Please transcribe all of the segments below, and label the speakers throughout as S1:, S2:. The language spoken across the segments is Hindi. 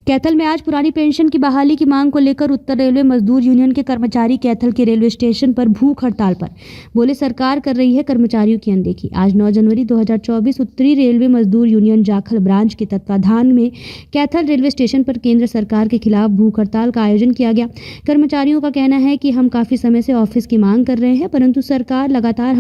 S1: कैथल में आज पुरानी पेंशन की बहाली की मांग को लेकर उत्तर रेलवे मजदूर यूनियन के कर्मचारी कैथल के रेलवे स्टेशन पर भूख हड़ताल पर बोले सरकार कर रही है कर्मचारियों की अनदेखी। आज 9 जनवरी 2024 उत्तरी रेलवे मजदूर यूनियन जाखल ब्रांच के तत्वाधान में कैथल रेलवे स्टेशन पर केंद्र सरकार के खिलाफ भूख हड़ताल का आयोजन किया गया। कर्मचारियों का कहना है कि हम काफ़ी समय से ऑफिस की मांग कर रहे हैं, परंतु सरकार लगातार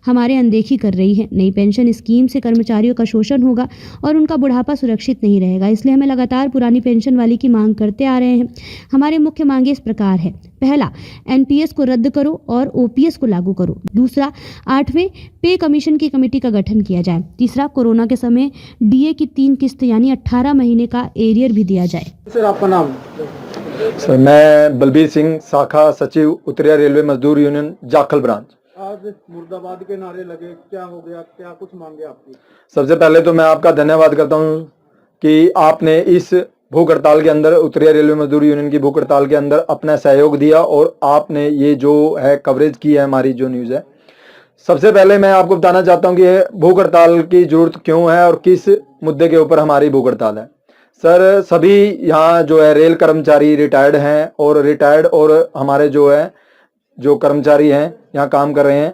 S1: हमारे अनदेखी कर रही है। नई पेंशन स्कीम से कर्मचारियों का शोषण होगा और उनका बुढ़ापा सुरक्षित नहीं रहेगा, इसलिए हमें लगातार पुरानी पेंशन वाली की मांग करते आ रहे हैं। हमारे मुख्य मांगे इस प्रकार है। पहला, एनपीएस को रद्द करो और ओपीएस को लागू करो। दूसरा, 8वें पे कमीशन की कमेटी का गठन किया जाए। तीसरा, कोरोना के समय डीए की 3 किस्त यानी 18 महीने का एरियर भी दिया जाए।
S2: सर, आपका नाम?
S3: सर, मैं बलबीर सिंह, शाखा सचिव उत्तरी रेलवे मजदूर यूनियन जाखल ब्रांच।
S2: आज मुर्दाबाद के नारे लगे, क्या हो गया, क्या कुछ मांगे आपकी?
S3: सबसे पहले तो मैं आपका धन्यवाद करता हूं कि आपने इस भूख हड़ताल के अंदर, उत्तरी रेलवे मजदूर यूनियन की भूख हड़ताल के अंदर अपना सहयोग दिया और आपने ये जो है कवरेज की है हमारी जो न्यूज़ है। सबसे पहले मैं आपको बताना चाहता हूं कि भूख हड़ताल की जरूरत क्यों है और किस मुद्दे के ऊपर हमारी भूख हड़ताल है। सर, सभी यहाँ जो है रेल कर्मचारी रिटायर्ड हैं और हमारे जो कर्मचारी हैं यहाँ काम कर रहे हैं,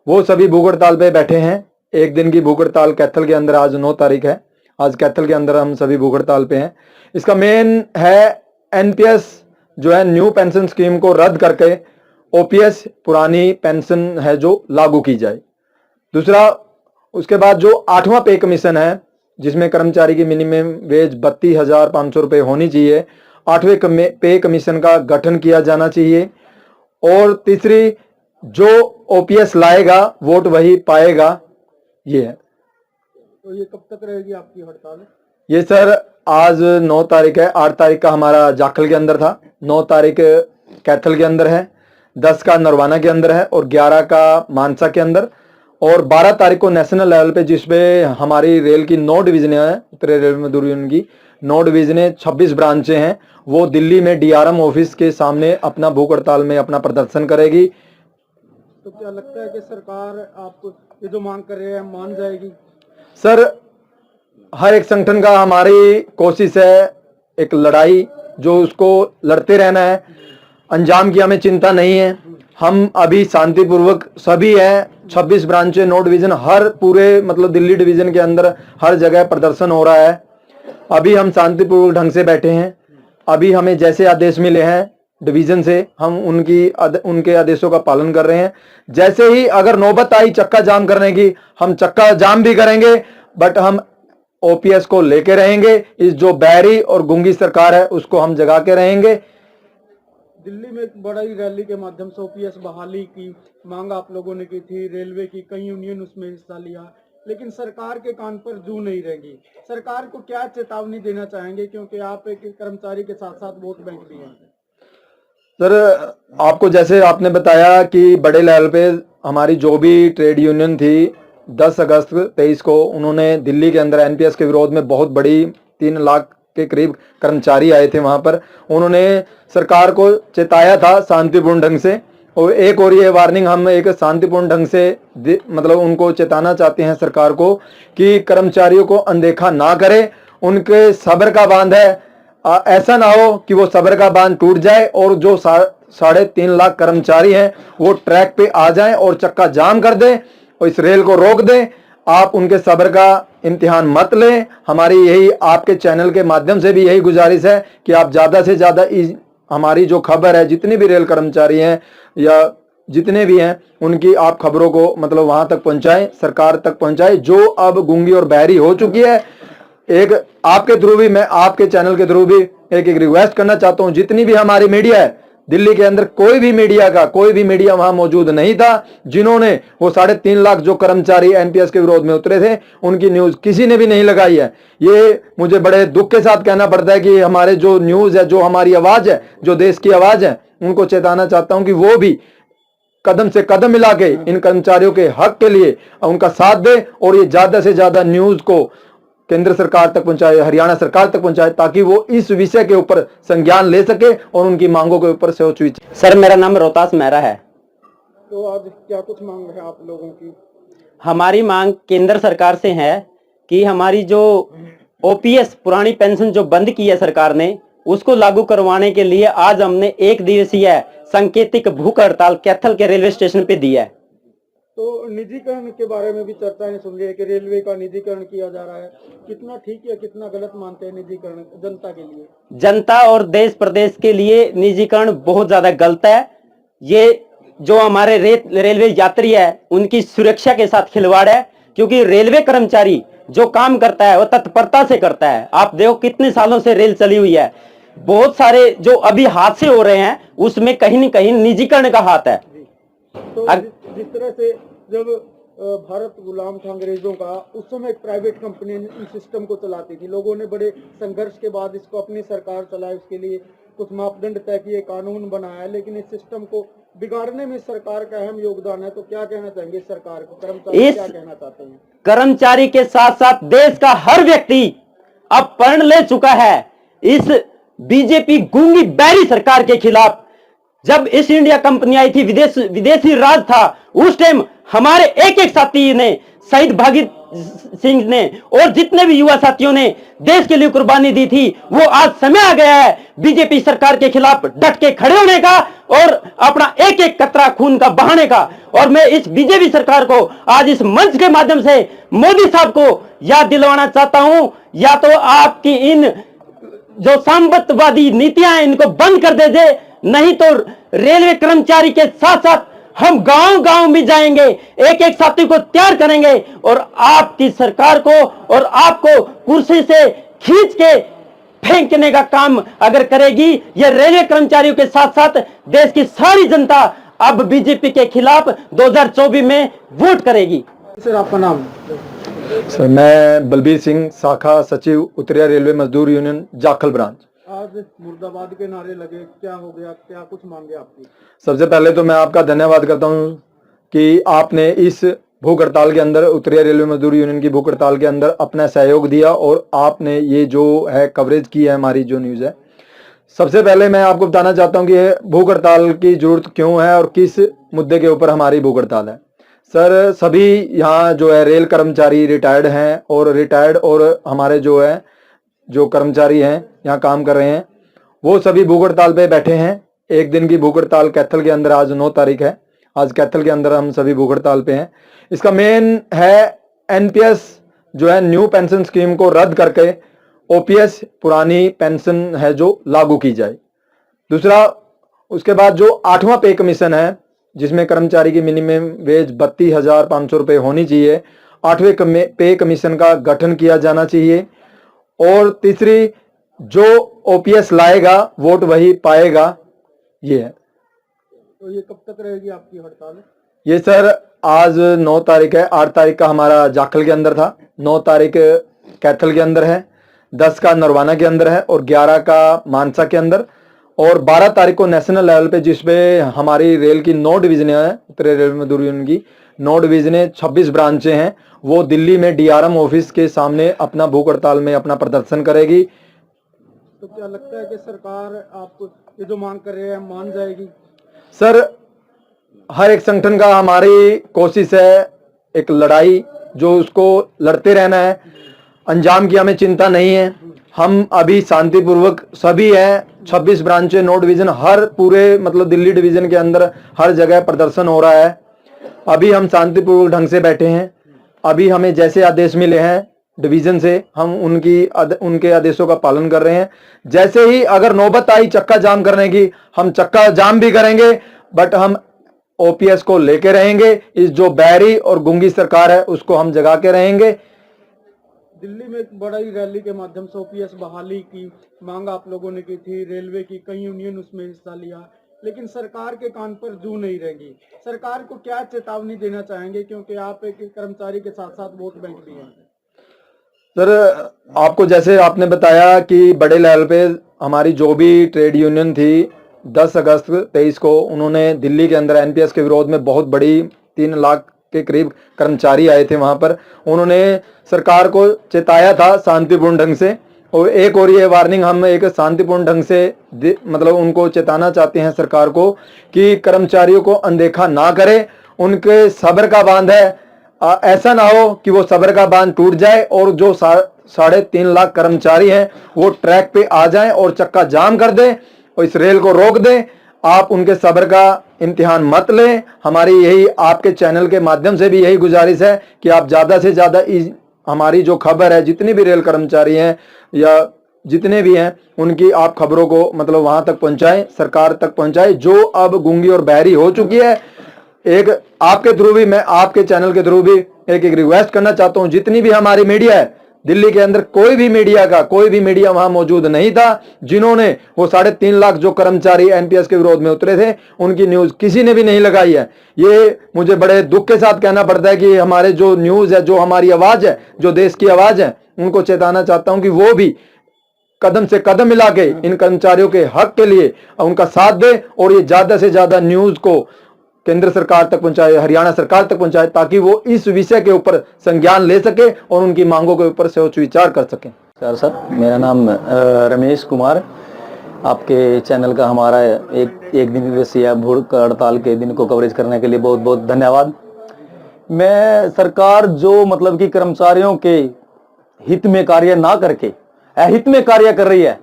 S3: वो सभी भूख हड़ताल पे बैठे हैं। एक दिन की भूख हड़ताल कैथल के अंदर, आज 9 तारीख है, आज कैथल के अंदर हम सभी भूख हड़ताल पे हैं। इसका मेन है एनपीएस जो है न्यू पेंशन स्कीम को रद्द करके ओपीएस पुरानी पेंशन है जो लागू की जाए। दूसरा, उसके बाद जो 8वां पे कमीशन है जिसमें कर्मचारी की मिनिमम वेज 32,500 रुपये होनी चाहिए, 8वें पे कमीशन का गठन किया जाना चाहिए। और तीसरी, जो ओपीएस लाएगा वोट वही पाएगा, ये है।
S2: तो ये कब तक रहेगी आपकी हड़ताल?
S3: ये सर आज 9 तारीख है, 8 तारीख का हमारा जाखल के अंदर था, 9 तारीख कैथल के अंदर है, 10 का नरवाना के अंदर है और 11 का मानसा के अंदर, और 12 तारीख को नेशनल लेवल पे जिसपे हमारी रेल की 9 डिवीजनें हैं, उत्तरी रेलवे मजदूर यूनियन की 9 डिवीजनें, 26 ब्रांचें हैं, वो दिल्ली में डीआरएम ऑफिस के सामने अपना भूख हड़ताल में अपना प्रदर्शन करेगी।
S2: तो क्या लगता है कि सरकार आप ये जो मांग कर रहे हैं मान जाएगी?
S3: सर, हर एक संगठन का हमारी कोशिश है एक लड़ाई जो उसको लड़ते रहना है, अंजाम की हमें चिंता नहीं है। हम अभी शांतिपूर्वक सभी हैं, 26 ब्रांचें, 9 डिवीजन, हर पूरे मतलब दिल्ली डिवीजन के अंदर हर जगह प्रदर्शन हो रहा है। अभी हम शांतिपूर्वक ढंग से बैठे हैं। अभी हमें जैसे आदेश मिले हैं डिवीजन से, हम उनके आदेशों का पालन कर रहे हैं। जैसे ही अगर नौबत आई चक्का जाम करने की, हम चक्का जाम भी करेंगे, बट हम ओपीएस को लेके रहेंगे। इस जो बहरी और गूंगी सरकार है उसको हम जगा के रहेंगे।
S2: दिल्ली में एक बड़ी रैली के माध्यम से ओपीएस बहाली की मांग आप लोगों ने की थी, रेलवे की कई यूनियन उसमें हिस्सा लिया, लेकिन सरकार के कान पर जू नहीं रहेगी। सरकार को क्या चेतावनी देना चाहेंगे, क्योंकि आप एक कर्मचारी के साथ साथ वोट बैंक भी हैं?
S3: सर, आपको जैसे आपने बताया कि बड़े लेवल पे हमारी जो भी ट्रेड यूनियन थी, 10 अगस्त 23 को उन्होंने दिल्ली के अंदर एनपीएस के विरोध में बहुत बड़ी 3 लाख के करीब कर्मचारी आए थे वहां पर। उन्होंने सरकार को चेताया था शांतिपूर्ण ढंग से, और एक और ये वार्निंग हम एक शांतिपूर्ण ढंग से मतलब उनको चेताना चाहते हैं सरकार को कि कर्मचारियों को अनदेखा ना करे। उनके सब्र का बांध है, ऐसा ना हो कि वो सब्र का बांध टूट जाए और जो 3.5 लाख कर्मचारी हैं वो ट्रैक पे आ जाएं और चक्का जाम कर दें और इस रेल को रोक दें। आप उनके सब्र का इम्तिहान मत लें। हमारी यही आपके चैनल के माध्यम से भी यही गुजारिश है कि आप ज़्यादा से ज़्यादा हमारी जो खबर है, जितने भी रेल कर्मचारी हैं या जितने भी हैं, उनकी आप खबरों को मतलब वहां तक पहुंचाएं, सरकार तक पहुंचाएं, जो अब गूंगी और बहरी हो चुकी है। एक आपके थ्रू भी, मैं आपके चैनल के थ्रू भी एक रिक्वेस्ट करना चाहता हूं, जितनी भी हमारी मीडिया है दिल्ली के अंदर, कोई भी मीडिया वहां मौजूद नहीं था जिन्होंने वो 3.5 लाख जो कर्मचारी एनपीएस के विरोध में उतरे थे उनकी न्यूज किसी ने भी नहीं लगाई है। ये मुझे बड़े दुख के साथ कहना पड़ता है कि हमारे जो न्यूज है, जो हमारी आवाज है, जो देश की आवाज है, उनको चेताना चाहता हूं कि वो भी कदम से कदम मिला के इन कर्मचारियों के हक के लिए उनका साथ दे और ये ज्यादा से ज्यादा न्यूज को केंद्र सरकार तक पहुंचाए, हरियाणा सरकार तक पहुंचाए, ताकि वो इस विषय के ऊपर संज्ञान ले सके और उनकी मांगों के ऊपर सोच विचार।
S4: सर, मेरा नाम रोहतास मेहरा है।
S2: तो आज क्या कुछ मांग है आप लोगों की?
S4: हमारी मांग केंद्र सरकार से है कि हमारी जो ओपीएस पुरानी पेंशन जो बंद की है सरकार ने, उसको लागू करवाने के लिए आज हमने एक दिवसीय सांकेतिक भूख हड़ताल कैथल के रेलवे स्टेशन पे दी है।
S2: तो निजीकरण के बारे में भी चर्चाएं सुन रही है कि रेलवे का निजीकरण किया जा रहा है, कितना ठीक या कितना गलत मानते हैं निजीकरण जनता के लिए?
S4: जनता और देश प्रदेश के लिए निजीकरण बहुत ज्यादा गलत है। ये जो हमारे रेलवे यात्री है उनकी सुरक्षा के साथ खिलवाड़ है, क्योंकि रेलवे कर्मचारी जो काम करता है वो तत्परता से करता है। आप देखो कितने सालों से रेल चली हुई है, बहुत सारे जो अभी हादसे हो रहे हैं उसमें कहीं न कहीं निजीकरण का हाथ है।
S2: तो जिस तरह से जब भारत गुलाम था अंग्रेजों का, उस समय एक प्राइवेट कंपनी इस सिस्टम को चलाती थी। लोगों ने बड़े संघर्ष के बाद इसको अपनी सरकार चलाई, उसके लिए कुछ मापदंड तय किए, कानून बनाया, लेकिन इस सिस्टम को बिगाड़ने में सरकार का अहम योगदान है। तो क्या कहना चाहेंगे सरकार को, कर्मचारी क्या कहना चाहते हैं?
S4: कर्मचारी के साथ साथ देश का हर व्यक्ति अब प्रण ले चुका है इस बीजेपी गूंगी बहरी सरकार के खिलाफ। जब ईस्ट इंडिया कंपनी आई थी, विदेशी राज था, उस टाइम हमारे एक एक साथी ने, शहीद भागीरथ सिंह ने और जितने भी युवा साथियों ने देश के लिए कुर्बानी दी थी, वो आज समय आ गया है बीजेपी सरकार के खिलाफ डट के खड़े होने का और अपना एक एक कतरा खून का बहाने का। और मैं इस बीजेपी सरकार को आज इस मंच के माध्यम से मोदी साहब को याद दिलवाना चाहता हूं, या तो आपकी इन जो साम्यवादी नीतियां हैं इनको बंद कर दे, नहीं तो रेलवे कर्मचारी के साथ साथ हम गांव गांव में जाएंगे, एक एक साथी को तैयार करेंगे और आपकी सरकार को और आपको कुर्सी से खींच के फेंकने का काम अगर करेगी ये रेलवे कर्मचारियों के साथ साथ देश की सारी जनता अब बीजेपी के खिलाफ 2024 में वोट करेगी।
S2: सर आपका नाम?
S3: सर मैं बलबीर सिंह, शाखा सचिव उत्तरिया रेलवे मजदूर यूनियन जाखल ब्रांच।
S2: आज मुर्दाबाद के नारे लगे, क्या हो गया, क्या कुछ मांगे आपकी?
S3: सबसे पहले तो मैं आपका धन्यवाद करता हूं कि आपने इस भूख हड़ताल के अंदर, उत्तरिया रेलवे मजदूर यूनियन की भूख हड़ताल के अंदर अपना सहयोग दिया और आपने ये जो है कवरेज की है हमारी जो न्यूज़ है। सबसे पहले मैं आपको बताना चाहता हूं कि भूख हड़ताल की जरूरत क्यों है और किस मुद्दे के ऊपर हमारी भूख हड़ताल है। सर सभी यहाँ जो है रेल कर्मचारी रिटायर्ड हैं और हमारे जो है जो कर्मचारी हैं यहाँ काम कर रहे हैं वो सभी भूख हड़ताल पे बैठे हैं। एक दिन की भूख हड़ताल कैथल के अंदर, आज 9 तारीख है, आज कैथल के अंदर हम सभी भूख हड़ताल पे हैं। इसका मेन है एनपीएस जो है न्यू पेंशन स्कीम को रद्द करके ओपीएस पुरानी पेंशन है जो लागू की जाए। दूसरा, उसके बाद जो 8वां पे कमीशन है जिसमें कर्मचारी की मिनिमम वेज 32,500 रुपये होनी चाहिए, 8वें पे कमीशन का गठन किया जाना चाहिए। और तीसरी, जो ओपीएस लाएगा वोट वही पाएगा, ये है।
S2: तो ये कब तक रहेगी आपकी हड़ताल?
S3: ये सर आज 9 तारीख है, 8 तारीख का हमारा जाखल के अंदर था, 9 तारीख कैथल के अंदर है, 10 का नरवाना के अंदर है और 11 का मानसा के अंदर, और 12 तारीख को नेशनल लेवल पे जिसपे हमारी रेल की 9 डिवीजनें हैं, उत्तरी रेलवे मजदूर यूनियन की 9 डिवीजनें, 26 ब्रांचें हैं, वो दिल्ली में डीआरएम ऑफिस के सामने अपना भूख हड़ताल में अपना प्रदर्शन करेगी।
S2: तो क्या लगता है कि सरकार आपको ये जो मांग कर रहे हैं मान जाएगी?
S3: सर हर एक संगठन का हमारी कोशिश है एक लड़ाई जो उसको लड़ते रहना है, अंजाम की हमें चिंता नहीं है। हम अभी शांतिपूर्वक सभी हैं, 26 ब्रांचें, 9 डिवीजन, हर पूरे मतलब दिल्ली डिवीजन के अंदर हर जगह प्रदर्शन हो रहा है। अभी हम शांतिपूर्वक ढंग से बैठे हैं। अभी हमें जैसे आदेश मिले हैं डिवीजन से, हम उनके आदेशों का पालन कर रहे हैं। जैसे ही अगर नौबत आई चक्का जाम करने की, हम चक्का जाम भी करेंगे, बट हम ओपीएस को लेके रहेंगे। इस जो बहरी और गूंगी सरकार है उसको हम जगा के रहेंगे।
S2: दिल्ली में एक बड़ी रैली के माध्यम से ओपीएस बहाली की मांग आप लोगों ने की थी, रेलवे की कई यूनियन उसमें हिस्सा लिया, लेकिन सरकार के कान पर जू नहीं रहेगी। सरकार को क्या चेतावनी देना चाहेंगे, क्योंकि आप एक कर्मचारी के साथ साथ वोट बैंक भी हैं?
S3: सर आपको जैसे आपने बताया कि बड़े लेवल पे हमारी जो भी ट्रेड यूनियन थी 10 अगस्त 23 को उन्होंने दिल्ली के अंदर एनपीएस के विरोध में बहुत बड़ी 3 लाख के करीब कर्मचारी आए थे वहां पर। उन्होंने सरकार को चेताया था शांतिपूर्ण ढंग से, और एक और ये वार्निंग हम एक शांतिपूर्ण ढंग से मतलब उनको चेताना चाहते हैं सरकार को कि कर्मचारियों को अनदेखा ना करे। उनके सब्र का बांध है, ऐसा ना हो कि वो सब्र का बांध टूट जाए और जो 3.5 लाख कर्मचारी हैं वो ट्रैक पे आ जाएं और चक्का जाम कर दें और इस रेल को रोक दें। आप उनके सब्र का इम्तिहान मत लें। हमारी यही आपके चैनल के माध्यम से भी यही गुजारिश है कि आप ज़्यादा से ज़्यादा हमारी जो खबर है, जितने भी रेल कर्मचारी हैं या जितने भी हैं, उनकी आप खबरों को मतलब वहां तक पहुंचाएं, सरकार तक पहुंचाएं, जो अब गूंगी और बहरी हो चुकी है। एक आपके थ्रू भी, मैं आपके चैनल के थ्रू भी एक रिक्वेस्ट करना चाहता हूं, जितनी भी हमारी मीडिया है दिल्ली के अंदर, कोई भी मीडिया वहां मौजूद नहीं था जिन्होंने वो 3.5 लाख जो कर्मचारी एनपीएस के विरोध में उतरे थे उनकी न्यूज किसी ने भी नहीं लगाई है। ये मुझे बड़े दुख के साथ कहना पड़ता है कि हमारे जो न्यूज है, जो हमारी आवाज है, जो देश की आवाज है, उनको चेताना चाहता हूं कि वो भी कदम से कदम मिला के इन कर्मचारियों के हक के लिए उनका साथ दे और ये ज्यादा से ज्यादा न्यूज को केंद्र सरकार तक पहुंचाए, हरियाणा सरकार तक पहुंचाए, ताकि वो इस विषय के ऊपर संज्ञान ले सके और उनकी मांगों के ऊपर सोच विचार कर सके।
S5: सर मेरा नाम रमेश कुमार, आपके चैनल का हमारा एक दिन दिवसीय भूख हड़ताल के दिन को कवरेज करने के लिए बहुत बहुत धन्यवाद। मैं सरकार जो मतलब कि कर्मचारियों के हित में कार्य ना करके अहित में कार्य कर रही है।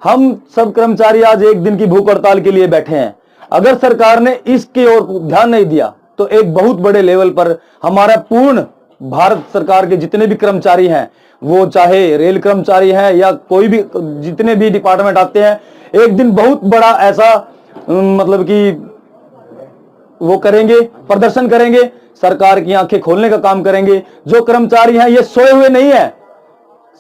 S5: हम सब कर्मचारी आज एक दिन की भूख हड़ताल के लिए बैठे हैं। अगर सरकार ने इसकी ओर ध्यान नहीं दिया तो एक बहुत बड़े लेवल पर हमारा पूर्ण भारत सरकार के जितने भी कर्मचारी हैं, वो चाहे रेल कर्मचारी हैं या कोई भी जितने भी डिपार्टमेंट आते हैं, एक दिन बहुत बड़ा ऐसा मतलब कि वो करेंगे, प्रदर्शन करेंगे, सरकार की आंखें खोलने का काम करेंगे। जो कर्मचारी हैं ये सोए हुए नहीं है।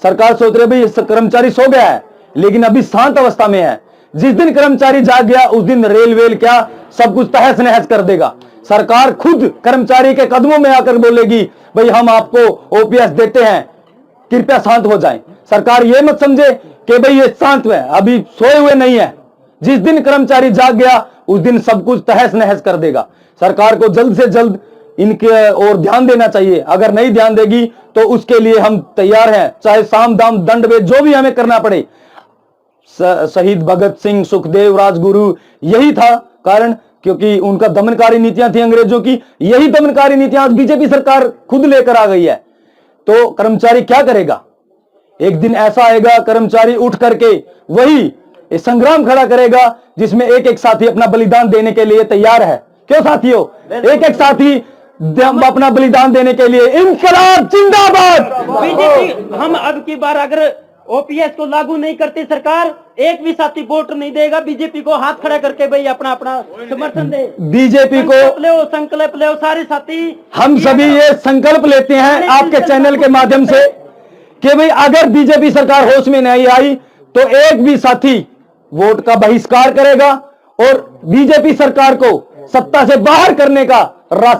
S5: सरकार सोच रही है भाई कर्मचारी सो गया है, लेकिन अभी शांत अवस्था में है। जिस दिन कर्मचारी जाग गया उस दिन रेल क्या सब कुछ तहस नहस कर देगा। सरकार खुद कर्मचारी के कदमों में आकर बोलेगी भाई हम आपको ओपीएस देते हैं, कृपया शांत हो जाएं। सरकार ये मत समझे कि भाई ये शांत है, अभी सोए हुए नहीं है। जिस दिन कर्मचारी जाग गया उस दिन सब कुछ तहस नहस कर देगा। सरकार को जल्द से जल्द इनके और ध्यान देना चाहिए। अगर नहीं ध्यान देगी तो उसके लिए हम तैयार हैं, चाहे साम दाम दंड में जो भी हमें करना पड़े। शहीद भगत सिंह, सुखदेव, राजगुरु, यही था कारण, क्योंकि उनका दमनकारी नीतियां थी अंग्रेजों की। यही दमनकारी नीतियां आज बीजेपी सरकार खुद लेकर आ गई है। तो कर्मचारी क्या करेगा? एक दिन ऐसा आएगा कर्मचारी उठ करके वही संग्राम खड़ा करेगा जिसमें एक एक साथी अपना बलिदान देने के लिए तैयार है। क्यों साथियों? एक एक साथी अपना बलिदान देने के लिए। इंकलाब जिंदाबाद।
S4: बीजेपी हम अब की बार अगर ओपीएस को लागू नहीं करती सरकार, एक भी साथी वोट नहीं देगा। बीजेपी को हाथ खड़ा करके भाई अपना अपना समर्थन दे।
S5: बीजेपी को
S4: संकल्प ले सारे साथी।
S5: हम सभी ये संकल्प लेते हैं आपके चैनल के माध्यम से कि भाई अगर बीजेपी सरकार होश में नहीं आई तो एक भी साथी वोट का बहिष्कार करेगा और बीजेपी सरकार को सत्ता से बाहर करने का रास्ता